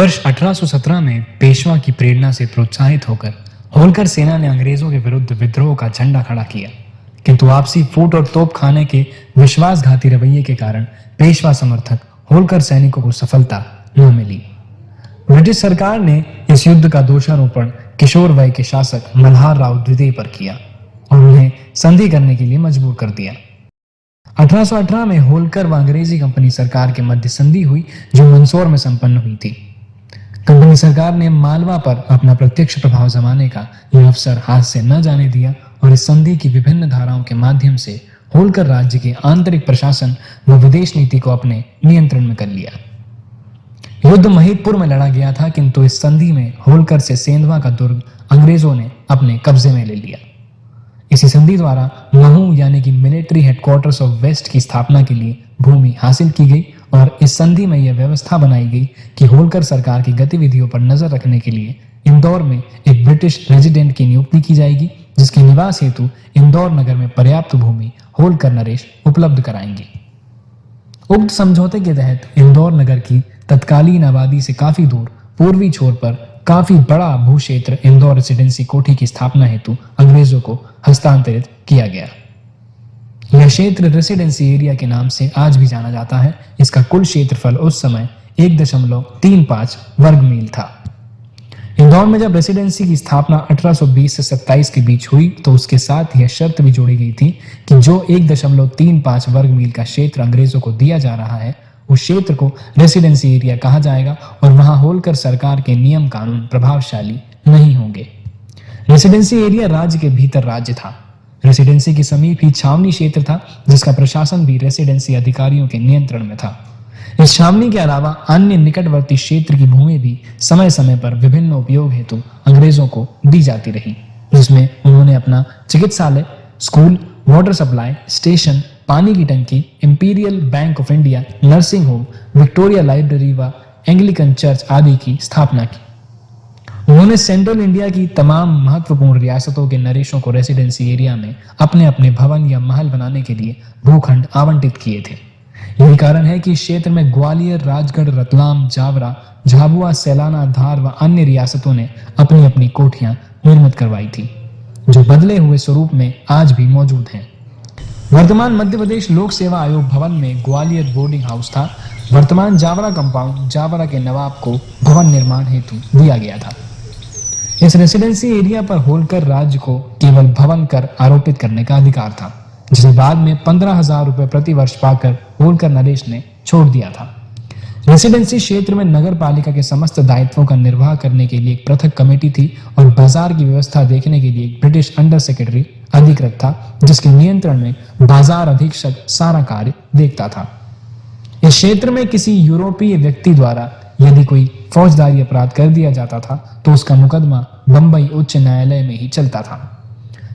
वर्ष 1817 में पेशवा की प्रेरणा से प्रोत्साहित होकर होलकर सेना ने अंग्रेजों के विरुद्ध विद्रोह का झंडा खड़ा किया, किंतु आपसी फूट और तोप खाने के विश्वासघाती रवैये के कारण पेशवा समर्थक होलकर सैनिकों को सफलता न मिली। ब्रिटिश सरकार ने इस युद्ध का दोषारोपण किशोर वय के शासक मल्हार राव द्वितीय पर किया और उन्हें संधि करने के लिए मजबूर कर दिया। 1818 में होलकर व अंग्रेजी कंपनी सरकार के मध्य संधि हुई, जो मंदसौर में संपन्न हुई थी। कंपनी सरकार ने मालवा पर अपना प्रत्यक्ष प्रभाव जमाने का यह अवसर हाथ से न जाने दिया और इस संधि की विभिन्न धाराओं के माध्यम से होलकर राज्य के आंतरिक प्रशासन व विदेश नीति को अपने नियंत्रण में कर लिया। युद्ध महिदपुर में लड़ा गया था, किंतु इस संधि में होलकर से सेंधवा का दुर्ग अंग्रेजों ने अपने कब्जे में ले लिया। इसी संधि द्वारा महू यानी कि मिलिट्री हेडक्वार्टर्स ऑफ वेस्ट की स्थापना के लिए भूमि हासिल की गई और इस संधि में यह व्यवस्था बनाई गई कि होलकर सरकार की गतिविधियों पर नजर रखने के लिए इंदौर में एक ब्रिटिश रेजिडेंट की नियुक्ति की जाएगी, जिसके निवास हेतु इंदौर नगर में पर्याप्त भूमि होलकर नरेश उपलब्ध कराएंगे। उक्त समझौते के तहत इंदौर नगर की तत्कालीन आबादी से काफी दूर पूर्वी छोर पर काफी बड़ा भू क्षेत्र इंदौर रेसिडेंसी कोठी की स्थापना हेतु अंग्रेजों को हस्तांतरित किया गया। यह क्षेत्र रेसिडेंसी एरिया के नाम से आज भी जाना जाता है। इसका कुल क्षेत्रफल उस समय 1.35 वर्ग मील था। इंदौर में जब रेसिडेंसी की स्थापना 1820 से 27 के बीच हुई, तो उसके साथ यह शर्त भी जोड़ी गई थी कि जो 1.35 वर्ग मील का क्षेत्र अंग्रेजों को दिया जा रहा है, उस क्षेत्र को रेसिडेंसी एरिया कहा जाएगा और वहां होलकर सरकार के नियम कानून प्रभावशाली नहीं होंगे। रेसिडेंसी एरिया राज्य के भीतर राज्य था। रेसिडेंसी के समीप ही छावनी क्षेत्र था, जिसका प्रशासन भी रेसिडेंसी अधिकारियों के नियंत्रण में था। इस छावनी के अलावा अन्य निकटवर्ती क्षेत्र की भूमि भी समय समय पर विभिन्न उपयोग हेतु अंग्रेजों को दी जाती रही, जिसमें उन्होंने अपना चिकित्सालय, स्कूल, वाटर सप्लाई स्टेशन, पानी की टंकी, imperial bank of India, nursing home, Victoria library व एंग्लिकन चर्च आदि की स्थापना की। उन्होंने सेंट्रल इंडिया की तमाम महत्वपूर्ण रियासतों के नरेशों को रेसिडेंसी एरिया में अपने अपने भवन या महल बनाने के लिए भूखंड आवंटित किए थे। यही कारण है कि इस क्षेत्र में ग्वालियर, राजगढ़, रतलाम, जावरा, झाबुआ, सैलाना, धार व अन्य रियासतों ने अपनी अपनी कोठियां निर्मित करवाई थी, जो बदले हुए स्वरूप में आज भी मौजूद हैं। वर्तमान मध्य प्रदेश लोक सेवा आयोग भवन में ग्वालियर बोर्डिंग हाउस था। वर्तमान जावरा कंपाउंड जावरा के नवाब को भवन निर्माण हेतु दिया गया था। इस रेसिडेंसी एरिया पर होलकर राज्य को केवल भवन कर आरोपित करने का अधिकार था, जिसे बाद में 15,000 रुपए प्रति वर्ष पाकर होलकर नरेश ने छोड़ दिया था। रेसिडेंसी क्षेत्र में नगर पालिका के समस्त दायित्वों का निर्वाह करने के लिए एक पृथक कमेटी थी और बाजार की व्यवस्था देखने के लिए एक ब्रिटिश अंडर सेक्रेटरी अधिकृत था, जिसके नियंत्रण में बाजार अधीक्षक सारा कार्य देखता था। इस क्षेत्र में किसी यूरोपीय व्यक्ति द्वारा यदि कोई फौजदारी अपराध कर दिया जाता था, तो उसका मुकदमा बंबई उच्च न्यायालय में ही चलता था।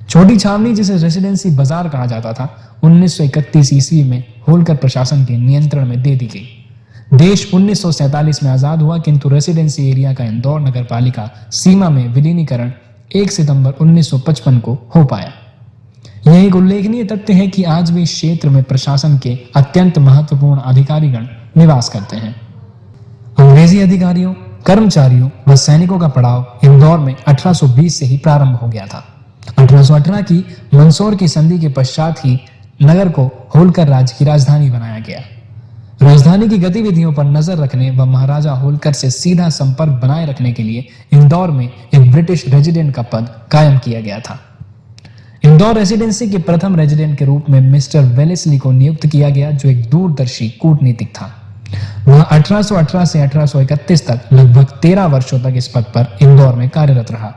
छोटी छावनी, जिसे रेसिडेंसी बाजार कहा जाता था, 1931 ईस्वी में होलकर प्रशासन के नियंत्रण में दे दी गई। देश 1947 में आजाद हुआ, किंतु रेसिडेंसी एरिया का इंदौर नगर पालिका सीमा में विलीनीकरण 1 सितंबर 1955 को हो पाया। यह एक उल्लेखनीय तथ्य है कि आज भी इस क्षेत्र में प्रशासन के अत्यंत महत्वपूर्ण अधिकारीगण निवास करते हैं। अंग्रेजी अधिकारियों, कर्मचारियों व सैनिकों का पड़ाव इंदौर में 1820 से ही प्रारंभ हो गया था। 1818 की मंदसौर की संधि के पश्चात ही नगर को होलकर राज्य की राजधानी बनाया गया। राजधानी की गतिविधियों पर नजर रखने व महाराजा होलकर से सीधा संपर्क बनाए रखने के लिए इंदौर में एक ब्रिटिश रेजिडेंट का पद कायम किया गया था। इंदौर रेसिडेंसी के प्रथम रेजिडेंट के रूप में मिस्टर वेलेस्ली को नियुक्त किया गया, जो एक दूरदर्शी कूटनीतिक था। वह 1818 से 1831 तक लगभग 13 वर्षों तक इस पद पर इंदौर में कार्यरत रहा।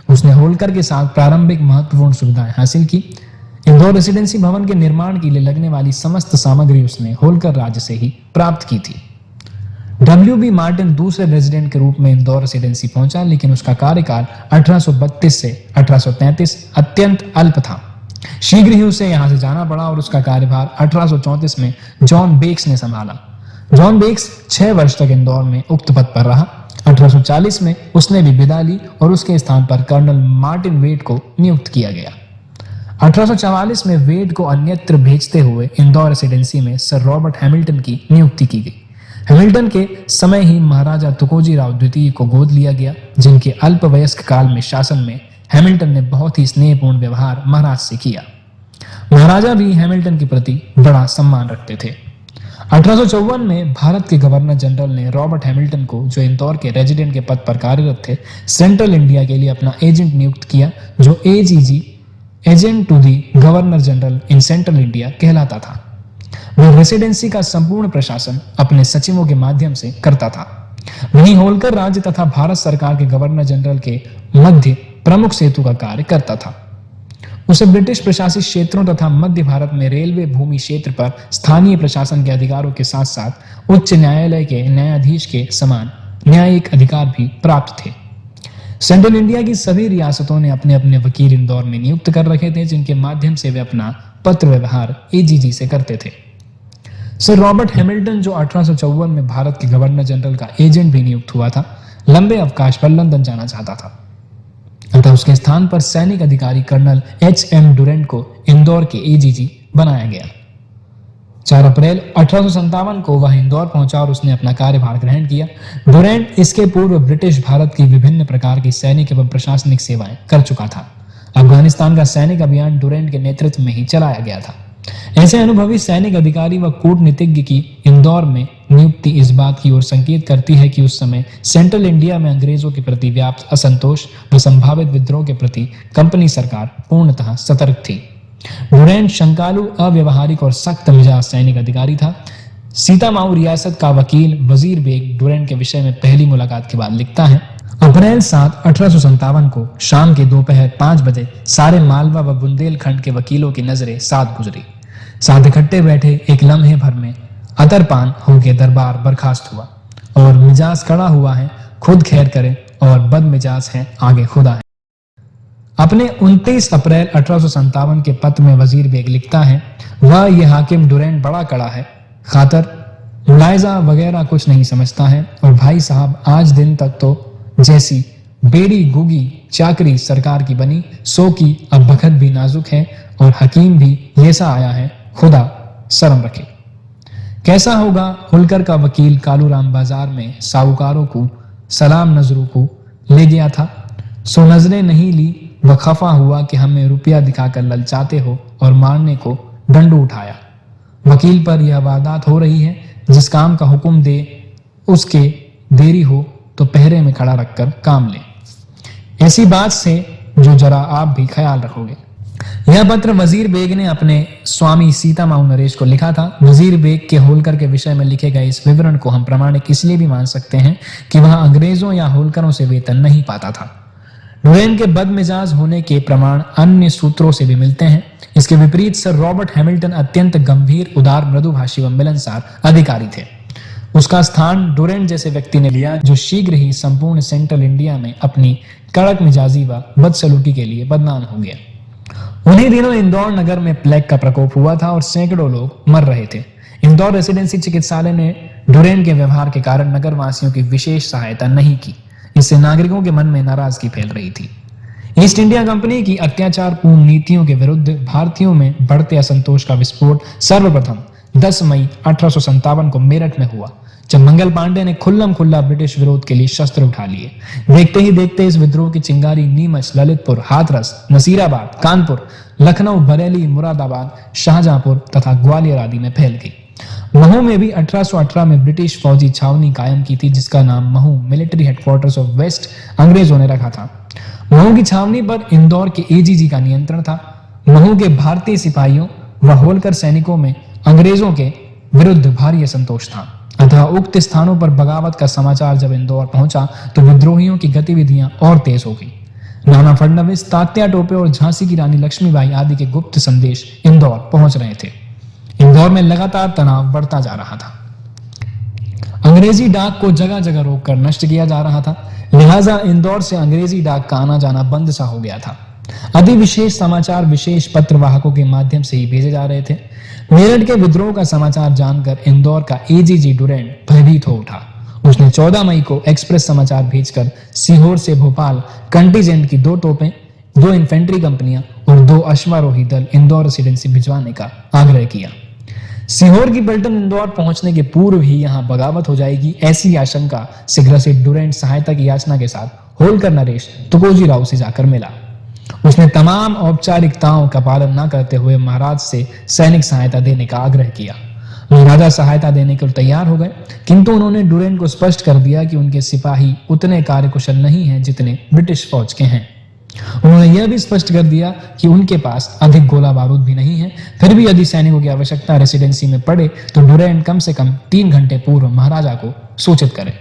उसने होलकर के साथ प्रारंभिक महत्वपूर्ण सुविधाएं हासिल की। इंदौर रेसिडेंसी भवन के निर्माण के लिए लगने वाली समस्त सामग्री उसने होलकर राज्य से ही प्राप्त की थी। W.B. मार्टिन दूसरे रेजिडेंट के रूप में इंदौर रेसिडेंसी पहुंचा, लेकिन उसका कार्यकाल 1832 से 1833 अत्यंत अल्प था। शीघ्र ही उसे यहां से जाना पड़ा और उसका कार्यभार 1834 में जॉन बेक्स ने संभाला। जॉन बेक्स 6 वर्ष तक इंदौर में उक्त पद पर रहा। 1840 में उसने भी विदा ली और उसके स्थान पर कर्नल मार्टिन वेट को नियुक्त किया गया। 1844 में वेट को अन्यत्र भेजते हुए इंदौर रेसिडेंसी में सर रॉबर्ट हैमिल्टन की नियुक्ति की गई। हैमिल्टन के समय ही महाराजा तुकोजी राव द्वितीय को गोद लिया गया, जिनके अल्पवयस्क काल में शासन में हैमिल्टन ने बहुत ही स्नेहपूर्ण व्यवहार महाराज से किया। महाराजा भी हैमिल्टन के प्रति बड़ा सम्मान रखते थे। 1854 में भारत के गवर्नर जनरल ने रॉबर्ट हैमिल्टन को, जो इंदौर के रेजिडेंट के पद पर कार्यरत थे, सेंट्रल इंडिया के लिए अपना एजेंट नियुक्त किया, जो AGG, agent to the governor general in central India कहलाता था। वह रेसिडेंसी का संपूर्ण प्रशासन अपने सचिवों के माध्यम से करता था। वहीं होलकर राज्य तथा भारत सरकार के गवर्नर जनरल के मध्य प्रमुख सेतु का कार्य करता था। उसे ब्रिटिश प्रशासित क्षेत्रों तथा मध्य भारत में रेलवे भूमि क्षेत्र पर स्थानीय प्रशासन के अधिकारों के साथ साथ उच्च न्यायालय के न्यायाधीश के समान न्यायिक अधिकार भी प्राप्त थे। सेंट्रल इंडिया की सभी रियासतों ने अपने अपने वकील इंदौर में नियुक्त कर रखे थे, जिनके माध्यम से वे अपना पत्र व्यवहार एजीजी से करते थे। सर रॉबर्ट हैमिल्टन, जो 1854 में भारत के गवर्नर जनरल का एजेंट भी नियुक्त हुआ था, लंबे अवकाश पर लंदन जाना चाहता था, अतः उसके स्थान पर सैनिक अधिकारी कर्नल एच.एम. डुरेंट को इंदौर के एजीजी बनाया गया। 4 अप्रैल 1857 को वह इंदौर पहुंचा और उसने अपना कार्यभार ग्रहण किया। डुरेंट इसके पूर्व ब्रिटिश भारत की विभिन्न प्रकार की सैनिक एवं प्रशासनिक सेवाएं कर चुका था। अफगानिस्तान का सैनिक अभियान डुरेंट के नेतृत्व में ही चलाया गया था। ऐसे अनुभवी सैनिक अधिकारी व कूटनीतिज्ञ की इंदौर में नियुक्ति इस बात की ओर संकेत करती है कि उस समय सेंट्रल इंडिया में अंग्रेजों के प्रति व्याप्त असंतोष व संभावित विद्रोह के प्रति कंपनी सरकार पूर्णतः सतर्क थी। डुरेंट शंकालु, अव्यवहारिक और सख्त मिजाज सैनिक अधिकारी था। सीतामाऊ रियासत का वकील वजीर बेग डुरेंट के विषय में पहली मुलाकात के बाद लिखता है, अप्रैल 7, 1857 को शाम के दोपहर 5 बजे सारे मालवा व बुंदेलखंड के वकीलों की नजरें साथ गुजरी। साथ इकट्ठे बैठे एक लम्हे भर में अतरपान होके दरबार बर्खास्त हुआ और मिजाज कड़ा हुआ है, खुद खैर करे और बद मिजाज है, आगे खुदा है। अपने 29 अप्रैल 1857 के पत्र में वजीर बेग लिखता है, वह ये हाकिम डुरेंट बड़ा कड़ा है, खातर मुलायजा वगैरह कुछ नहीं समझता है, और भाई साहब आज दिन तक तो जैसी बेड़ी गुगी चाकरी सरकार की बनी, सो की अब बखत भी नाजुक है और हकीम भी ये सा आया है, खुदा शर्म रखे। कैसा होगा होलकर का वकील कालूराम बाजार में साहूकारों को सलाम नजरों को ले गया था, सो नजरें नहीं ली, वह खफा हुआ कि हमें रुपया दिखाकर ललचाते हो और मारने को दंडू उठाया। वकील पर यह वारदात हो रही है, जिस काम का हुक्म दे उसके देरी हो तो पहरे में खड़ा रखकर काम ले। ऐसी बात से जो जरा आप भी ख्याल रखोगे। यह पत्र वजीर बेग ने अपने स्वामी सीतामाऊ नरेश को लिखा था। वजीर बेग के होलकर के विषय में लिखे गए इस विवरण को हम प्रामाणिक इसलिए भी मान सकते हैं कि वह अंग्रेजों या होलकरों से वेतन नहीं पाता था। डुरेंट के बदमिजाज होने के प्रमाण अन्य सूत्रों से भी मिलते हैं। इसके विपरीत सर रॉबर्ट हैमिल्टन अत्यंत गंभीर, उदार, मृदुभाषी व मिलनसार अधिकारी थे। उसका स्थान डुरेंट जैसे व्यक्ति ने लिया, जो शीघ्र ही संपूर्ण सेंट्रल इंडिया में अपनी कड़क मिजाजी व बदसलूकी के लिए बदनाम हो गया। उन्हीं दिनों इंदौर नगर में प्लेग का प्रकोप हुआ था और सैकड़ों लोग मर रहे थे। इंदौर रेसिडेंसी चिकित्सालय ने डुरेंट के व्यवहार के कारण नगर वासियों की विशेष सहायता नहीं की। इससे नागरिकों के मन में नाराजगी फैल रही थी। ईस्ट इंडिया कंपनी की अत्याचारपूर्ण नीतियों के विरुद्ध भारतीयों में बढ़ते असंतोष का विस्फोट सर्वप्रथम 10 मई 1857 को मेरठ में हुआ, जब मंगल पांडे ने खुल्लम खुल्ला ब्रिटिश विरोध के लिए शस्त्र उठा लिए। देखते ही देखते इस विद्रोह की चिंगारी नीमच, ललितपुर, हाथरस, नसीराबाद, कानपुर, लखनऊ, बरेली, मुरादाबाद, शाहजहांपुर तथा ग्वालियर आदि में फैल गई। महू में भी 1818 में ब्रिटिश फौजी छावनी कायम की थी, जिसका नाम Mhow military headquarters of west अंग्रेजों ने रखा था। महू की छावनी पर इंदौर के एजीजी का नियंत्रण था। महू के भारतीय सिपाहियों व होलकर सैनिकों में अंग्रेजों के विरुद्ध भारी असंतोष था। अतः उक्त स्थानों पर बगावत का समाचार जब इंदौर पहुंचा तो विद्रोहियों की गतिविधियां और तेज हो गई। नाना फडणवीस, तात्या टोपे और झांसी की रानी लक्ष्मीबाई आदि के गुप्त संदेश इंदौर पहुंच रहे थे। इंदौर में लगातार तनाव बढ़ता जा रहा था। अंग्रेजी डाक को जगह जगह रोककर नष्ट किया जा रहा था, लिहाजा इंदौर से अंग्रेजी डाक का आना जाना बंद सा हो गया था। अति विशेष समाचार विशेष पत्रवाहकों के माध्यम से ही भेजे जा रहे थे। मेरठ के विद्रोह का समाचार जानकर इंदौर का एजीजी डुरेंट भयभीत हो उठा। उसने 14 मई को एक्सप्रेस समाचार भेजकर सीहोर से भोपाल कंटीजेंट की 2 तोपें, 2 इन्फेंट्री कंपनियां और 2 अश्वारोही दल इंदौर रेसिडेंसी भिजवाने का आग्रह किया। सीहोर की पलटन इंदौर पहुंचने के पूर्व ही यहां बगावत हो जाएगी, ऐसी आशंका से ग्रसित डुरेंट सहायता की याचना के साथ होलकर नरेश तुकोजी राव से जाकर मिला। उसने तमाम औपचारिकताओं का पालन न करते हुए महाराज से सैनिक सहायता देने का आग्रह किया। महाराजा सहायता देने के लिए तैयार हो गए, किंतु उन्होंने डुरेंट को स्पष्ट कर दिया कि उनके सिपाही उतने कार्यकुशल नहीं हैं जितने ब्रिटिश फौज के हैं। उन्होंने यह भी स्पष्ट कर दिया कि उनके पास अधिक गोला बारूद भी नहीं है। फिर भी यदि सैनिकों की आवश्यकता रेसिडेंसी में पड़े तो डुरेंट कम से कम 3 घंटे पूर्व महाराजा को सूचित करें।